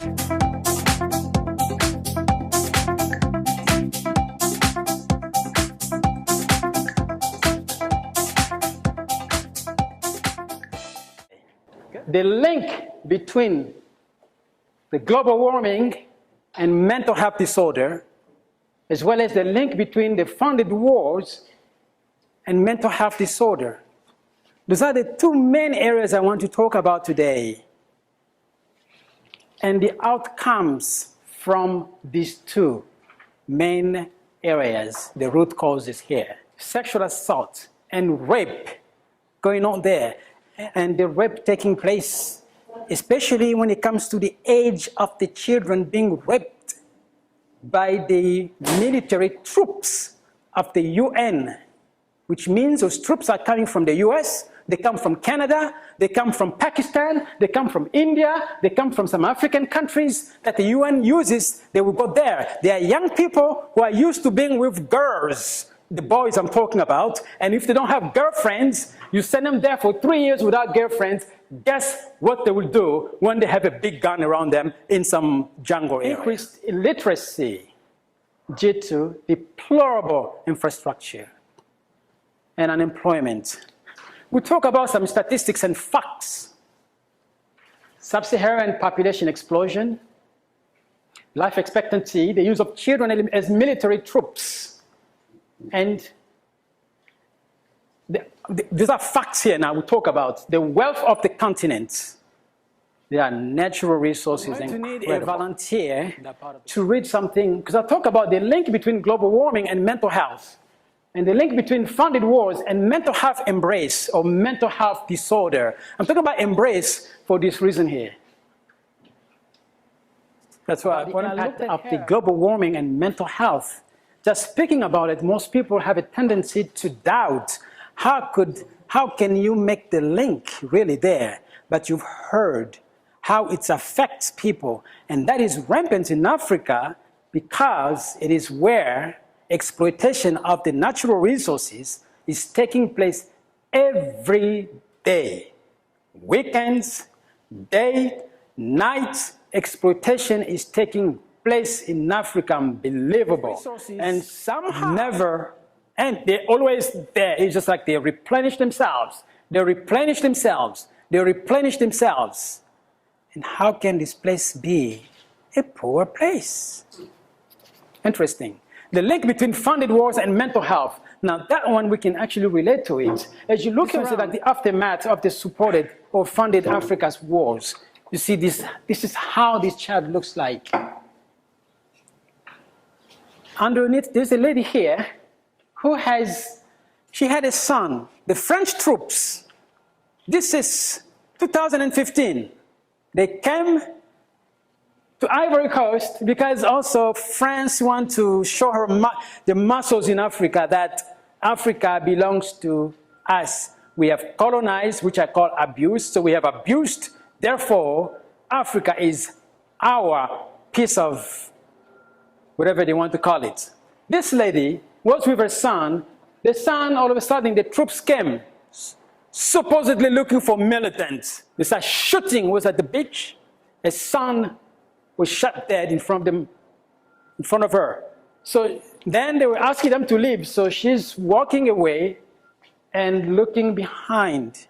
The link between the global warming and mental health disorder, as well as the link between the funded wars and mental health disorder. Those are the two main areas I want to talk about today. And the outcomes from these two main areas, the root causes here. Sexual assault and rape going on there, and the rape taking place, especially when it comes to the age of the children being raped by the military troops of the UN, which means those troops are coming from the US, they come from Canada, they come from Pakistan, they come from India, they come from some African countries that the UN uses. They will go there. They are young people who are used to being with girls, the boys I'm talking about, and if they don't have girlfriends, you send them there for 3 years without girlfriends. Guess what they will do when they have a big gun around them in some jungle area? Increased illiteracy due to deplorable infrastructure and unemployment. We talk about some statistics and facts. Sub-Saharan population explosion, life expectancy, the use of children as military troops. And these are facts here now we talk about. The wealth of the continent. There are natural resources. You need a volunteer to read something, because I talk about the link between global warming and mental health, and the link between funded wars and mental health embrace or mental health disorder. I'm talking about embrace for this reason here. That's why when I looked at the global warming and mental health, just speaking about it, most people have a tendency to doubt how can you make the link really there? But you've heard how it affects people, and that is rampant in Africa because it is where exploitation of the natural resources is taking place every day. Weekends, day, night, exploitation is taking place in Africa, unbelievable. And somehow never, and they're always there. It's just like they replenish themselves. They replenish themselves. They replenish themselves. And how can this place be a poor place? Interesting. The link between funded wars and mental health. Now that one we can actually relate to it. As you look at the aftermath of the supported or funded Africa's wars, you see this is how this child looks like. Underneath, there's a lady here who she had a son. The French troops, this is 2015. They came to Ivory Coast because also France wants to show her the muscles in Africa, that Africa belongs to us. We have colonized, which I call abused, so we have abused. Therefore, Africa is our piece of whatever they want to call it. This lady was with her son. The son, all of a sudden, the troops came, supposedly looking for militants. They started shooting, was at the beach. Her son was shot dead in front of her. So then they were asking them to leave. So she's walking away and looking behind,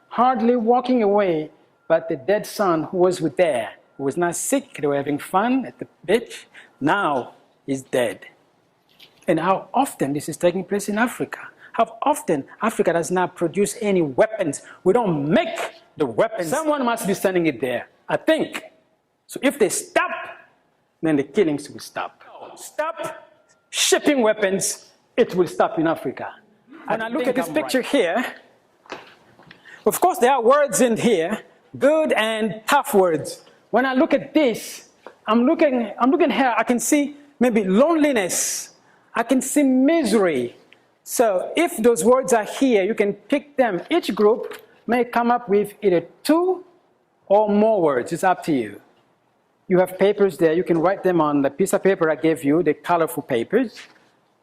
hardly walking away, but the dead son who was with there, who was not sick, they were having fun at the beach, now is dead. And how often this is taking place in Africa? How often Africa does not produce any weapons? We don't make the weapons. Someone must be sending it there, I think. So if they stop, then the killings will stop. Stop shipping weapons, it will stop in Africa. And I look at this picture here. Of course, there are words in here, good and tough words. When I look at this, I'm looking here, I can see maybe loneliness. I can see misery. So if those words are here, you can pick them. Each group may come up with either 2 or more words. It's up to you. You have papers there. You can write them on the piece of paper I gave you, the colorful papers.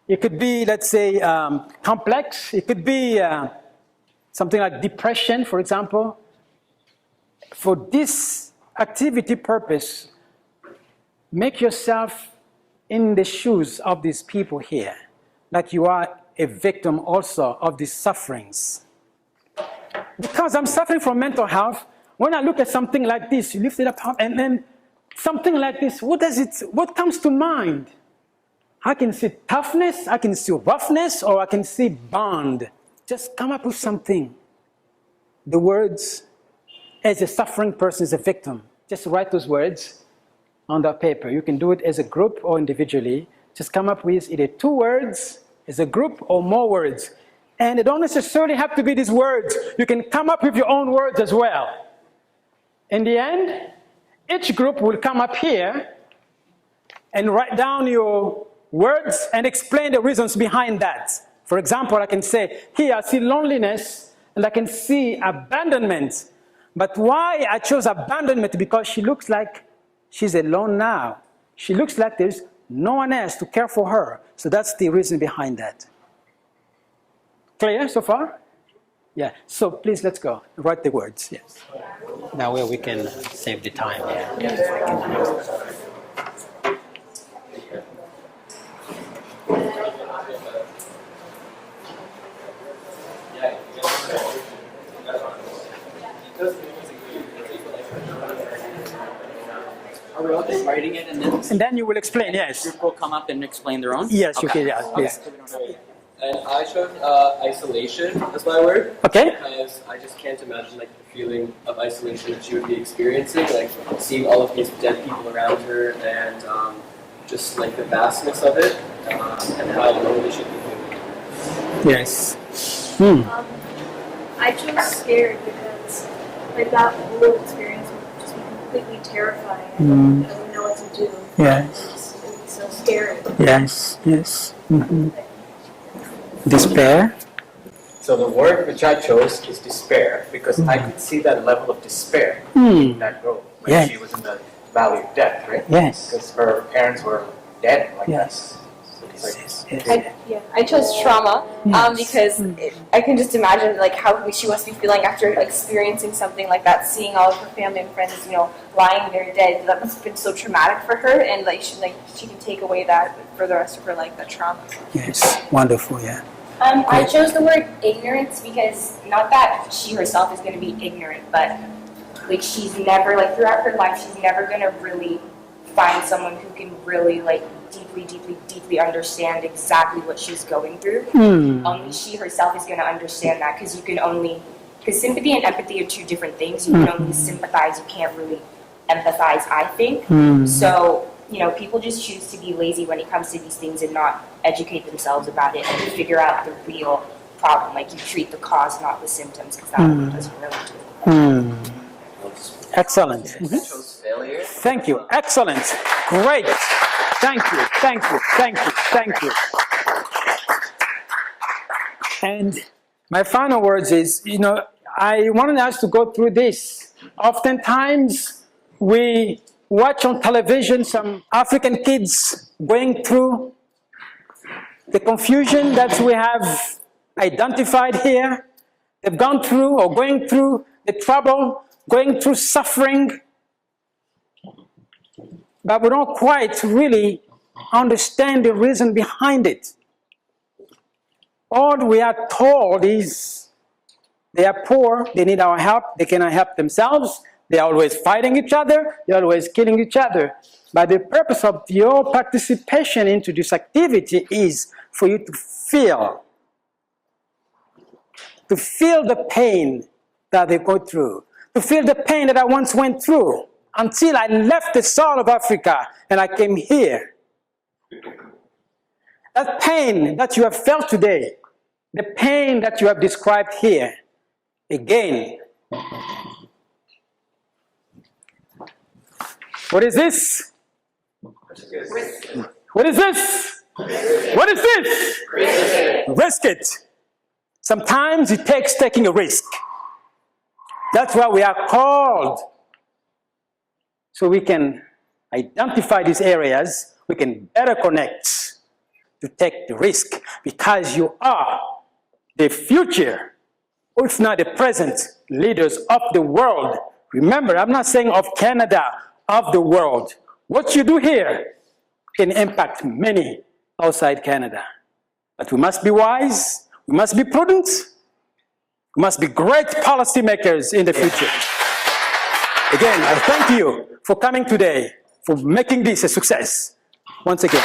It could be, let's say, complex. It could be something like depression, for example. for this activity purpose, make yourself in the shoes of these people here, like you are a victim also of these sufferings. Because I'm suffering from mental health, when I look at something like this, you lift it up, and then something like this, what comes to mind? I can see toughness, I can see roughness, or I can see bond. Just come up with something. The words, as a suffering person, as a victim, just write those words on the paper. You can do it as a group or individually. Just come up with either 2 words as a group or more words. And it don't necessarily have to be these words. You can come up with your own words as well. In the end, each group will come up here and write down your words and explain the reasons behind that. For example, I can say, here I see loneliness and I can see abandonment. But why I chose abandonment? Because she looks like she's alone now. She looks like there's no one else to care for her. So that's the reason behind that. Clear so far? Yeah. So please, let's go. Write the words. Yes. That way we can save the time. Yeah. Are we all just writing it and then you will explain, yes. Group will come up and explain their own? Yes, okay. You can, yeah, please. Okay. And I chose isolation as my word. Okay. Because I just can't imagine like the feeling of isolation that she would be experiencing, like seeing all of these dead people around her and just like the vastness of it and how lonely she'd be feeling. Yes. I chose scared because like that whole experience would just be completely terrifying. I wouldn't know what to do. Yes. It would be so scary. Yes, yes. Mm-hmm. Despair. So the word which I chose is despair because I could see that level of despair in that girl when she was in the valley of death, right? Yes. Because her parents were dead like that. So I chose trauma because I can just imagine like how she must be feeling after experiencing something like that, seeing all of her family and friends, lying there dead. That must have been so traumatic for her, and she can take away that for the rest of her life, that trauma. Yes, wonderful, yeah. I chose the word ignorance because not that she herself is going to be ignorant, but like she's never throughout her life she's never going to really find someone who can really deeply understand exactly what she's going through. Only she herself is going to understand that because sympathy and empathy are 2 different things. You can only sympathize, you can't really empathize, I think. So, people just choose to be lazy when it comes to these things and not educate themselves about it and figure out the real problem. Like you treat the cause, not the symptoms, because that doesn't really do it. Excellent. I chose failure. Thank you. Excellent. Great. Thank you. Thank you. Thank you. Thank you. And my final words is, I wanted us to go through this. Oftentimes, we watch on television some African kids going through the confusion that we have identified here. They've gone through or going through the trouble, going through suffering, but we don't quite really understand the reason behind it. All we are told is they are poor, they need our help, they cannot help themselves, they're always fighting each other, they're always killing each other. But the purpose of your participation into this activity is for you to feel the pain that they go through, to feel the pain that I once went through until I left the soil of Africa and I came here. That pain that you have felt today, the pain that you have described here, again. What is this? What is this? What is this? Risk it. Sometimes it takes taking a risk. That's why we are called. So we can identify these areas, we can better connect to take the risk because you are the future, or if not the present, leaders of the world Remember, I'm not saying of Canada, of the world. What you do here can impact many outside Canada. But we must be wise, we must be prudent, we must be great policymakers in the future. Again, I thank you for coming today, for making this a success. Once again.